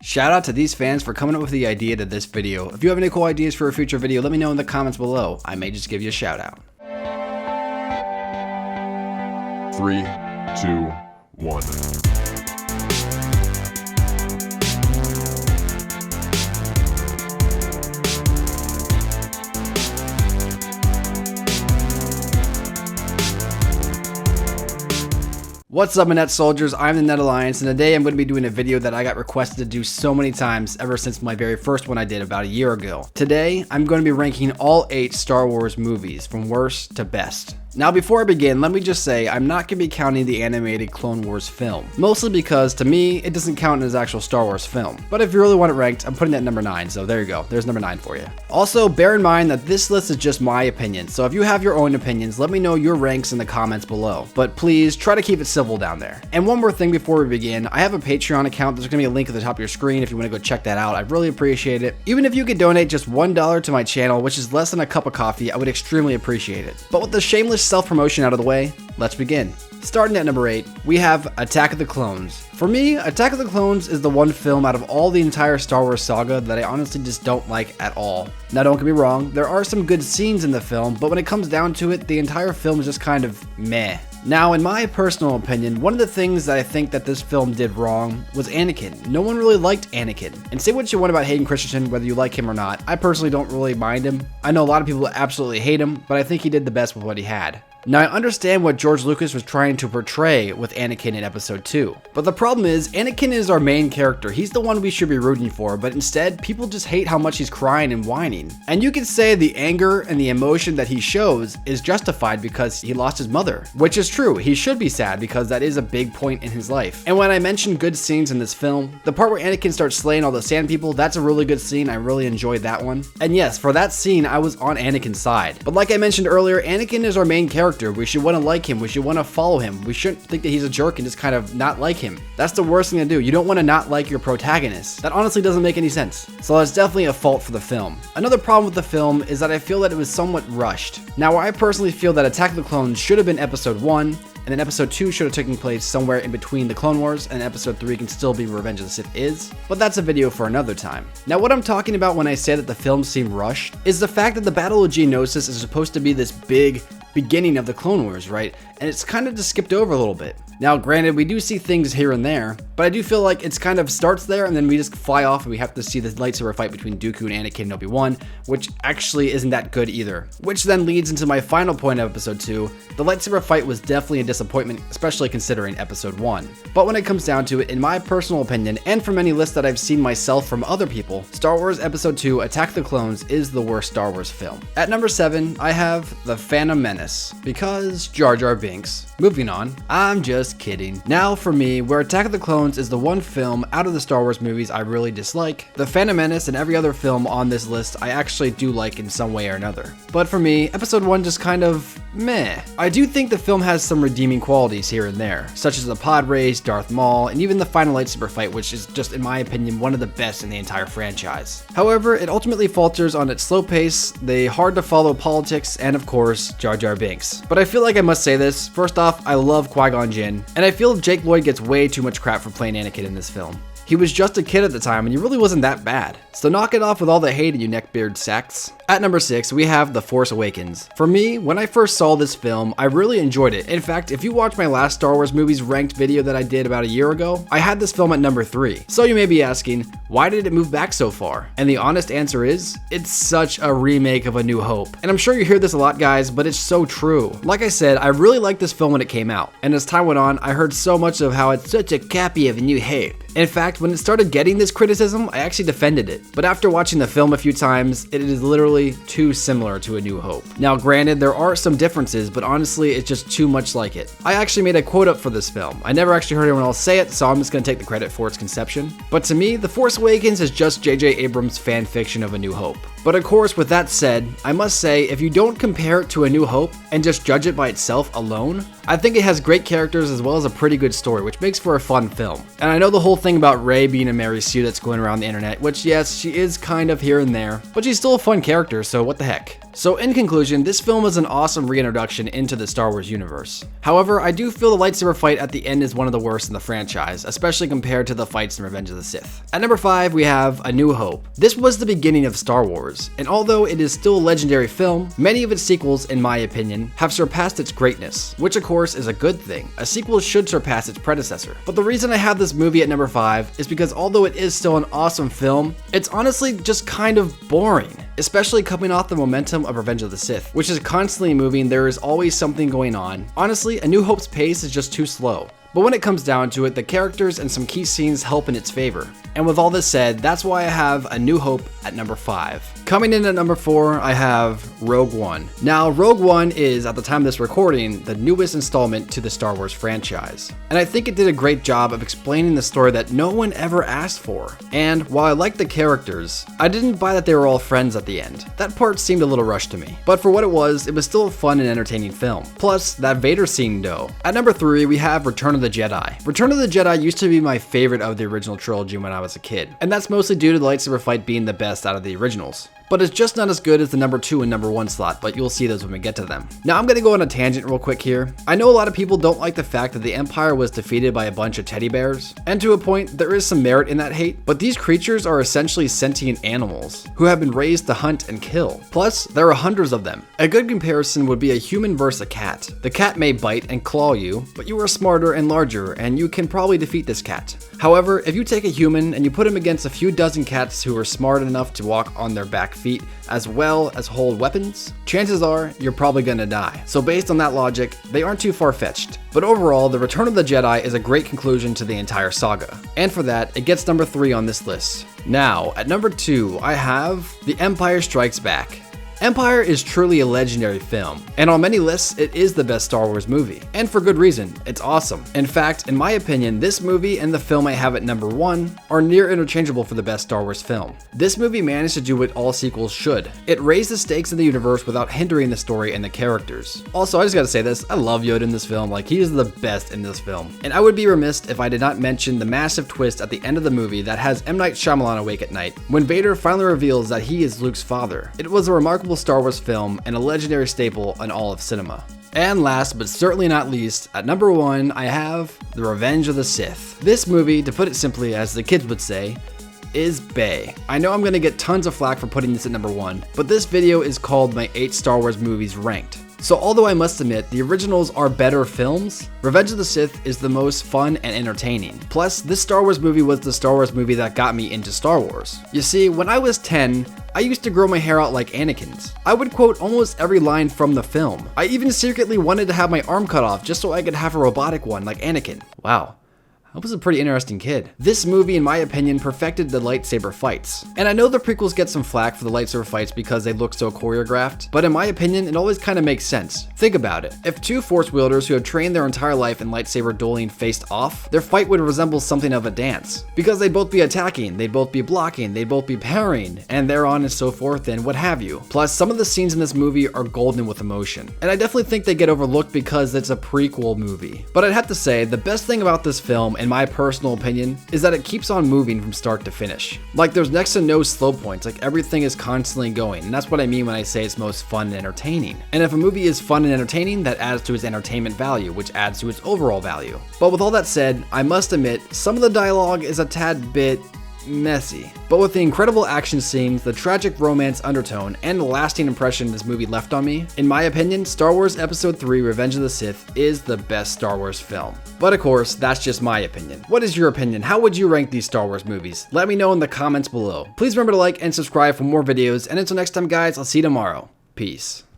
Shout out to these fans for coming up with the idea to this video. If you have any cool ideas for a future video, let me know in the comments below. I may just give you a shout out. 3, 2, 1. What's up, Net soldiers? I'm the Net Alliance, and today I'm going to be doing a video that I got requested to do so many times ever since my very first one I did about a year ago. Today, I'm going to be ranking all 8 Star Wars movies from worst to best. Now, before I begin, let me just say I'm not going to be counting the animated Clone Wars film, mostly because to me it doesn't count as actual Star Wars film. But if you really want it ranked, I'm putting it at number 9, so there you go, there's number 9 for you. Also, bear in mind that this list is just my opinion, so if you have your own opinions, let me know your ranks in the comments below. But please try to keep it civil down there. And one more thing before we begin, I have a Patreon account. There's going to be a link at the top of your screen if you want to go check that out. I'd really appreciate it. Even if you could donate just $1 to my channel, which is less than a cup of coffee, I would extremely appreciate it. But with the shameless self-promotion out of the way, let's begin. Starting at number 8, we have Attack of the Clones. For me, Attack of the Clones is the one film out of all the entire Star Wars saga that I honestly just don't like at all. Now, don't get me wrong, there are some good scenes in the film, but when it comes down to it, the entire film is just kind of meh. Now, in my personal opinion, one of the things that I think that this film did wrong was Anakin. No one really liked Anakin. And say what you want about Hayden Christensen, whether you like him or not, I personally don't really mind him. I know a lot of people absolutely hate him, but I think he did the best with what he had. Now, I understand what George Lucas was trying to portray with Anakin in episode 2, but the problem is, Anakin is our main character. He's the one we should be rooting for, but instead, people just hate how much he's crying and whining. And you could say the anger and the emotion that he shows is justified because he lost his mother, which is true. He should be sad because that is a big point in his life. And when I mentioned good scenes in this film, the part where Anakin starts slaying all the sand people, that's a really good scene. I really enjoyed that one. And yes, for that scene, I was on Anakin's side. But like I mentioned earlier, Anakin is our main character. We should want to like him. We should want to follow him. We shouldn't think that he's a jerk and just kind of not like him. That's the worst thing to do. You don't want to not like your protagonist. That honestly doesn't make any sense. So that's definitely a fault for the film. Another problem with the film is that I feel that it was somewhat rushed. Now, I personally feel that Attack of the Clones should have been episode 1, and then episode 2 should have taken place somewhere in between the Clone Wars, and episode 3 can still be Revenge of the Sith is, but that's a video for another time. Now, what I'm talking about when I say that the film seemed rushed is the fact that the Battle of Geonosis is supposed to be this big beginning of the Clone Wars, right? And it's kind of just skipped over a little bit. Now, granted, we do see things here and there, but I do feel like it's kind of starts there and then we just fly off and we have to see the lightsaber fight between Dooku and Anakin and Obi-Wan, which actually isn't that good either. Which then leads into my final point of episode 2. The lightsaber fight was definitely a disappointment, especially considering episode 1. But when it comes down to it, in my personal opinion, and from any list that I've seen myself from other people, Star Wars Episode 2 Attack of the Clones is the worst Star Wars film. At number 7, I have The Phantom Menace, because Jar Jar Binks. Moving on, I'm just kidding. Now for me, where Attack of the Clones is the one film out of the Star Wars movies I really dislike, The Phantom Menace and every other film on this list I actually do like in some way or another. But for me, episode 1 just kind of meh. I do think the film has some redeeming qualities here and there, such as the pod race, Darth Maul, and even the final lightsaber fight, which is just, in my opinion, one of the best in the entire franchise. However, it ultimately falters on its slow pace, the hard to follow politics, and of course, Jar Jar Binks. But I feel like I must say this. First off, I love Qui-Gon Jinn, and I feel Jake Lloyd gets way too much crap for playing Anakin in this film. He was just a kid at the time, and he really wasn't that bad. So knock it off with all the hate, you neckbeard sacks. At number 6, we have The Force Awakens. For me, when I first saw this film, I really enjoyed it. In fact, if you watch my last Star Wars movies ranked video that I did about a year ago, I had this film at number 3. So you may be asking, why did it move back so far? And the honest answer is, it's such a remake of A New Hope. And I'm sure you hear this a lot, guys, but it's so true. Like I said, I really liked this film when it came out. And as time went on, I heard so much of how it's such a copy of A New Hope. In fact, when it started getting this criticism, I actually defended it. But after watching the film a few times, it is literally too similar to A New Hope. Now, granted, there are some differences, but honestly, it's just too much like it. I actually made a quote up for this film. I never actually heard anyone else say it, so I'm just gonna take the credit for its conception. But to me, The Force Awakens is just J.J. Abrams' fan fiction of A New Hope. But of course, with that said, I must say, if you don't compare it to A New Hope and just judge it by itself alone, I think it has great characters as well as a pretty good story, which makes for a fun film. And I know the whole thing about Rey being a Mary Sue that's going around the internet, which yes, she is kind of here and there, but she's still a fun character, so what the heck. So in conclusion, this film was an awesome reintroduction into the Star Wars universe. However, I do feel the lightsaber fight at the end is one of the worst in the franchise, especially compared to the fights in Revenge of the Sith. At number 5, we have A New Hope. This was the beginning of Star Wars, and although it is still a legendary film, many of its sequels, in my opinion, have surpassed its greatness, which of course is a good thing. A sequel should surpass its predecessor. But the reason I have this movie at number 5 is because although it is still an awesome film, it's honestly just kind of boring. Especially coming off the momentum of Revenge of the Sith, which is constantly moving, there is always something going on. Honestly, A New Hope's pace is just too slow. But when it comes down to it, the characters and some key scenes help in its favor. And with all this said, that's why I have A New Hope at number 5. Coming in at number 4, I have Rogue One. Now, Rogue One is, at the time of this recording, the newest installment to the Star Wars franchise. And I think it did a great job of explaining the story that no one ever asked for. And while I liked the characters, I didn't buy that they were all friends at the end. That part seemed a little rushed to me. But for what it was still a fun and entertaining film. Plus, that Vader scene though. At number 3, we have Return of the Jedi. Return of the Jedi used to be my favorite of the original trilogy when I was a kid. And that's mostly due to the lightsaber fight being the best out of the originals. But it's just not as good as the number 2 and number 1 slot, but you'll see those when we get to them. Now I'm gonna go on a tangent real quick here. I know a lot of people don't like the fact that the Empire was defeated by a bunch of teddy bears, and to a point, there is some merit in that hate, but these creatures are essentially sentient animals who have been raised to hunt and kill. Plus, there are hundreds of them. A good comparison would be a human versus a cat. The cat may bite and claw you, but you are smarter and larger, and you can probably defeat this cat. However, if you take a human and you put him against a few dozen cats who are smart enough to walk on their back feet, as well as hold weapons, chances are you're probably gonna die. So based on that logic, they aren't too far-fetched. But overall, The Return of the Jedi is a great conclusion to the entire saga. And for that, it gets number 3 on this list. Now, at number 2, I have The Empire Strikes Back. Empire is truly a legendary film, and on many lists, it is the best Star Wars movie. And for good reason, it's awesome. In fact, in my opinion, this movie and the film I have at number 1 are near interchangeable for the best Star Wars film. This movie managed to do what all sequels should. It raised the stakes in the universe without hindering the story and the characters. Also, I just gotta say this, I love Yoda in this film, like he is the best in this film. And I would be remiss if I did not mention the massive twist at the end of the movie that has M. Night Shyamalan awake at night, when Vader finally reveals that he is Luke's father. It was a remarkable Star Wars film and a legendary staple in all of cinema. And last but certainly not least, at number 1, I have The Revenge of the Sith. This movie, to put it simply as the kids would say, is bae. I know I'm gonna get tons of flack for putting this at number 1, but this video is called my 8 Star Wars movies ranked. So although I must admit the originals are better films, Revenge of the Sith is the most fun and entertaining. Plus, this Star Wars movie was the Star Wars movie that got me into Star Wars. You see, when I was 10, I used to grow my hair out like Anakin's. I would quote almost every line from the film. I even secretly wanted to have my arm cut off just so I could have a robotic one like Anakin. Wow. I was a pretty interesting kid. This movie, in my opinion, perfected the lightsaber fights. And I know the prequels get some flack for the lightsaber fights because they look so choreographed, but in my opinion, it always kind of makes sense. Think about it. If two force wielders who have trained their entire life in lightsaber dueling faced off, their fight would resemble something of a dance. Because they'd both be attacking, they'd both be blocking, they'd both be parrying, and thereon and so forth and what have you. Plus, some of the scenes in this movie are golden with emotion. And I definitely think they get overlooked because it's a prequel movie. But I'd have to say, the best thing about this film, in my personal opinion, is that it keeps on moving from start to finish. Like, there's next to no slow points, like everything is constantly going, and that's what I mean when I say it's most fun and entertaining. And if a movie is fun and entertaining, that adds to its entertainment value, which adds to its overall value. But with all that said, I must admit, some of the dialogue is a tad bit messy. But with the incredible action scenes, the tragic romance undertone, and the lasting impression this movie left on me, in my opinion, Star Wars Episode 3 Revenge of the Sith is the best Star Wars film. But of course, that's just my opinion. What is your opinion? How would you rank these Star Wars movies? Let me know in the comments below. Please remember to like and subscribe for more videos, and until next time guys, I'll see you tomorrow. Peace.